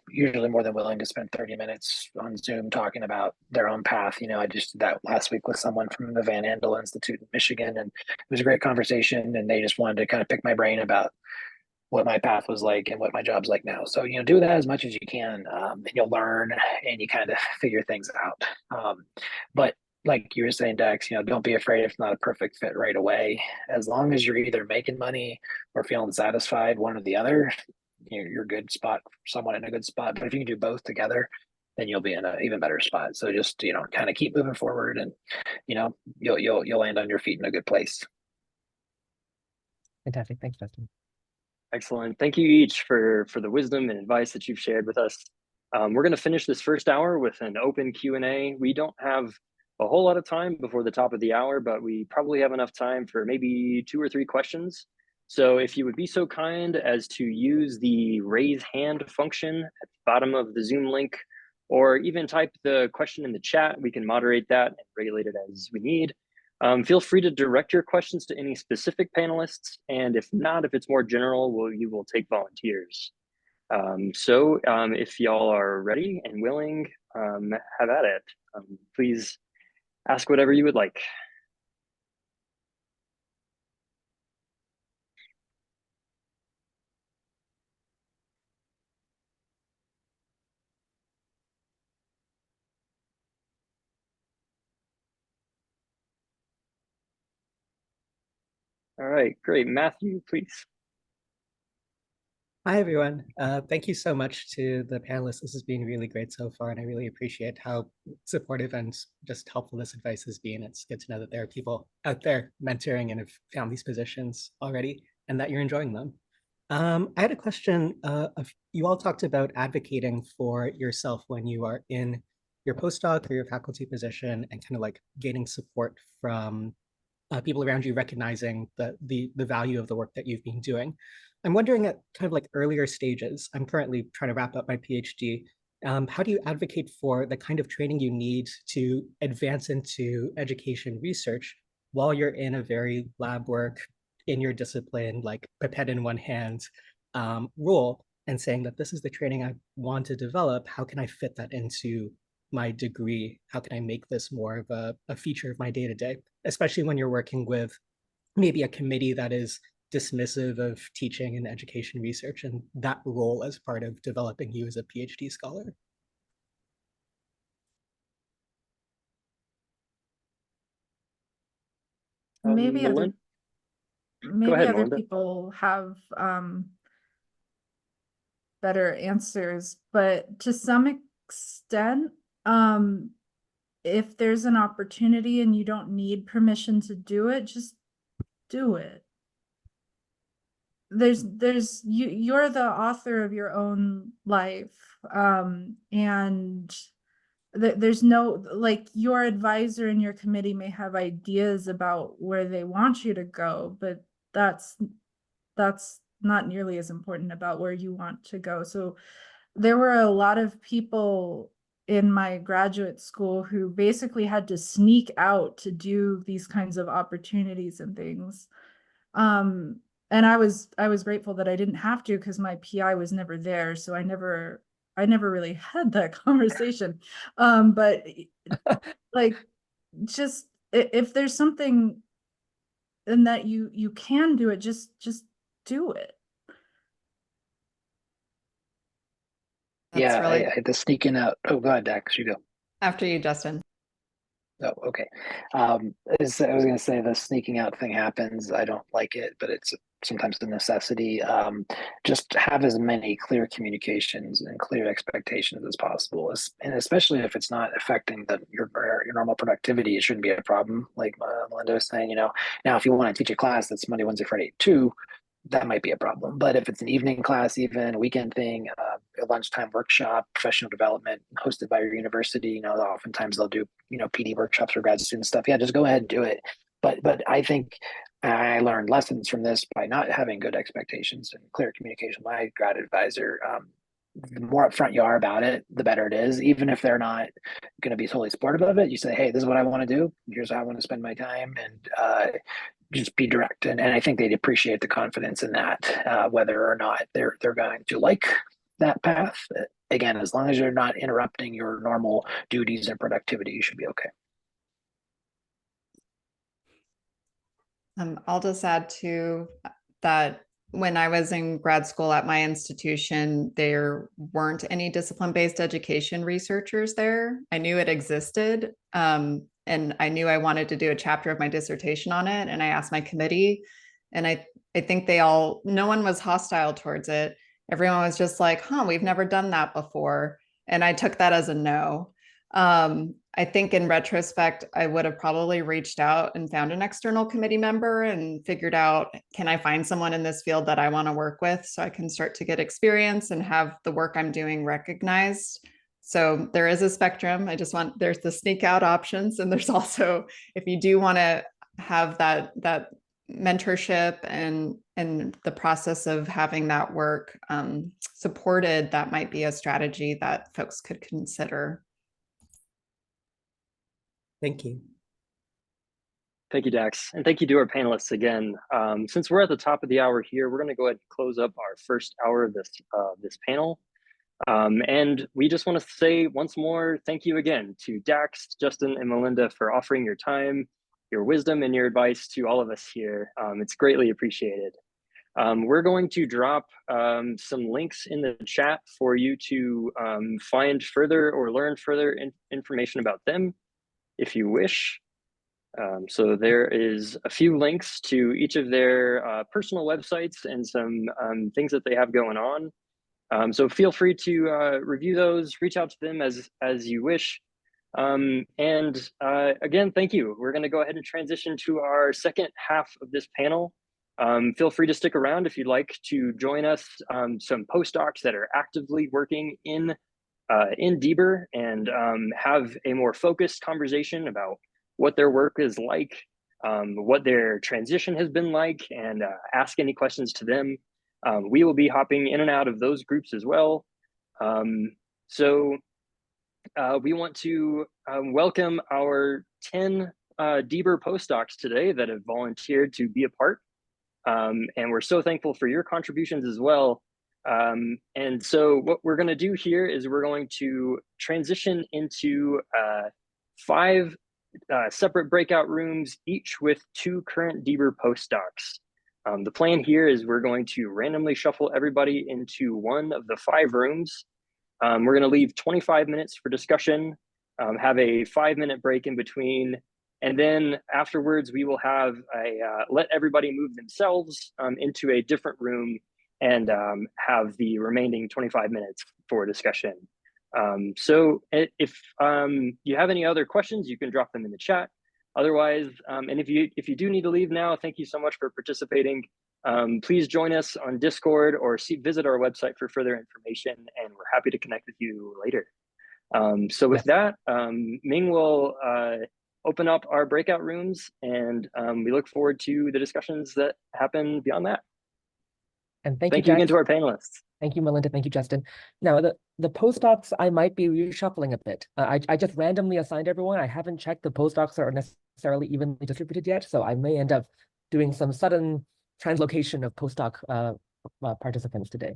usually more than willing to spend 30 minutes on Zoom talking about their own path. I just did that last week with someone from the Van Andel Institute in Michigan, and it was a great conversation, and they just wanted to kind of pick my brain about what my path was like and what my job's like now. So, do that as much as you can, and you'll learn and you kind of figure things out. But like you were saying, Dax, don't be afraid if it's not a perfect fit right away. As long as you're either making money or feeling satisfied, one or the other, you're a good spot, someone in a good spot. But if you can do both together, then you'll be in an even better spot. So just, kind of keep moving forward, and, you'll land on your feet in a good place. Fantastic. Thanks, Justin. Excellent. Thank you each for the wisdom and advice that you've shared with us. We're going to finish this first hour with an open Q&A. We don't have a whole lot of time before the top of the hour, but we probably have enough time for maybe 2 or 3 questions. So if you would be so kind as to use the raise hand function at the bottom of the Zoom link, or even type the question in the chat, we can moderate that and regulate it as we need. Feel free to direct your questions to any specific panelists, and if not, if it's more general, you will take volunteers. So if y'all are ready and willing, have at it. Please ask whatever you would like. All right, great. Matthew, please. Hi, everyone. Thank you so much to the panelists. This has been really great so far, and I really appreciate how supportive and just helpful this advice has been. It's good to know that there are people out there mentoring and have found these positions already, and that you're enjoying them. I had a question. You all talked about advocating for yourself when you are in your postdoc or your faculty position, and kind of like gaining support from people around you, recognizing the value of the work that you've been doing. I'm wondering at kind of like earlier stages, I'm currently trying to wrap up my PhD. How do you advocate for the kind of training you need to advance into education research while you're in a very lab work in your discipline, like pipette in one hand role, and saying that this is the training I want to develop? How can I fit that into my degree? How can I make this more of a feature of my day-to-day, especially when you're working with maybe a committee that is dismissive of teaching and education research and that role as part of developing you as a PhD scholar? Maybe Melinda? maybe ahead, other Melinda. people have better answers, but to some extent, if there's an opportunity and you don't need permission to do it, just do it. You're the author of your own life, and there's no, like, your advisor and your committee may have ideas about where they want you to go, but that's not nearly as important about where you want to go. So there were a lot of people in my graduate school who basically had to sneak out to do these kinds of opportunities and things. And I was grateful that I didn't have to, because my PI was never there. So I never really had that conversation. But like, just if there's something and that you can do it, just do it. That's Yeah, really I had to sneak in out. Oh, go ahead, Dax, you go. after you, Justin. Oh, okay. I was going to say the sneaking out thing happens. I don't like it, but it's sometimes a necessity. Just have as many clear communications and clear expectations as possible, and especially if it's not affecting your normal productivity, it shouldn't be a problem. Like Melinda was saying, now if you want to teach a class that's Monday, Wednesday, Friday, 2, that might be a problem. But if it's an evening class, even a weekend thing, a lunchtime workshop, professional development hosted by your university, oftentimes they'll do, PD workshops for grad student stuff. Yeah, just go ahead and do it. But I think I learned lessons from this by not having good expectations and clear communication. My grad advisor, the more upfront you are about it, the better it is. Even if they're not going to be totally supportive of it, you say, "Hey, this is what I want to do. Here's how I want to spend my time," and just be direct. And I think they'd appreciate the confidence in that, whether or not they're going to like that path. Again, as long as you're not interrupting your normal duties and productivity, you should be okay. I'll just add to that when I was in grad school at my institution, there weren't any discipline-based education researchers there. I knew it existed, and I knew I wanted to do a chapter of my dissertation on it. And I asked my committee, and I think no one was hostile towards it. Everyone was just like, we've never done that before. And I took that as a no. I think in retrospect, I would have probably reached out and found an external committee member and figured out, can I find someone in this field that I want to work with so I can start to get experience and have the work I'm doing recognized. So there is a spectrum. There's the sneak out options. And there's also, if you do want to have that mentorship and the process of having that work supported, that might be a strategy that folks could consider. Thank you. Thank you, Dax. And thank you to our panelists again. Since we're at the top of the hour here, we're going to go ahead and close up our first hour of this panel. And we just want to say once more, thank you again to Dax, Justin, and Melinda for offering your time, your wisdom, and your advice to all of us here. It's greatly appreciated. We're going to drop some links in the chat for you to find further or learn further information about them if you wish. So there is a few links to each of their personal websites and some things that they have going on. So feel free to review those, reach out to them as you wish. And again, thank you. We're going to go ahead and transition to our second half of this panel. Feel free to stick around if you'd like to join us, some postdocs that are actively working in DBER and have a more focused conversation about what their work is like, what their transition has been like, and ask any questions to them. We will be hopping in and out of those groups as well. So we want to welcome our 10 DBER postdocs today that have volunteered to be a part. And we're so thankful for your contributions as well. And so what we're going to do here is we're going to transition into 5 separate breakout rooms, each with 2 current DBER postdocs. The plan here is we're going to randomly shuffle everybody into one of the 5 rooms. We're going to leave 25 minutes for discussion, have a 5-minute break in between, and then afterwards we will have let everybody move themselves into a different room and have the remaining 25 minutes for discussion. So if you have any other questions, you can drop them in the chat. Otherwise, and if you do need to leave now, thank you so much for participating. Please join us on Discord or visit our website for further information, and we're happy to connect with you later. So with that, Ming will open up our breakout rooms, and we look forward to the discussions that happen beyond that. And thank you again to our panelists. Thank you, Melinda. Thank you, Justin. Now, the postdocs, I might be reshuffling a bit. I just randomly assigned everyone. I haven't checked the postdocs are necessarily evenly distributed yet, so I may end up doing some sudden translocation of postdoc participants today.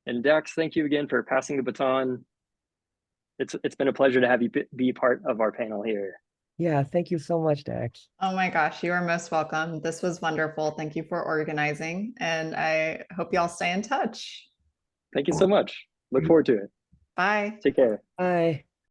And Dax, thank you again for passing the baton. it's been a pleasure to have you be part of our panel here. Yeah, thank you so much, Dax. Oh my gosh, you are most welcome. This was wonderful. Thank you for organizing, and I hope y'all stay in touch. Thank you so much. Look forward to it. Bye. Take care. Bye.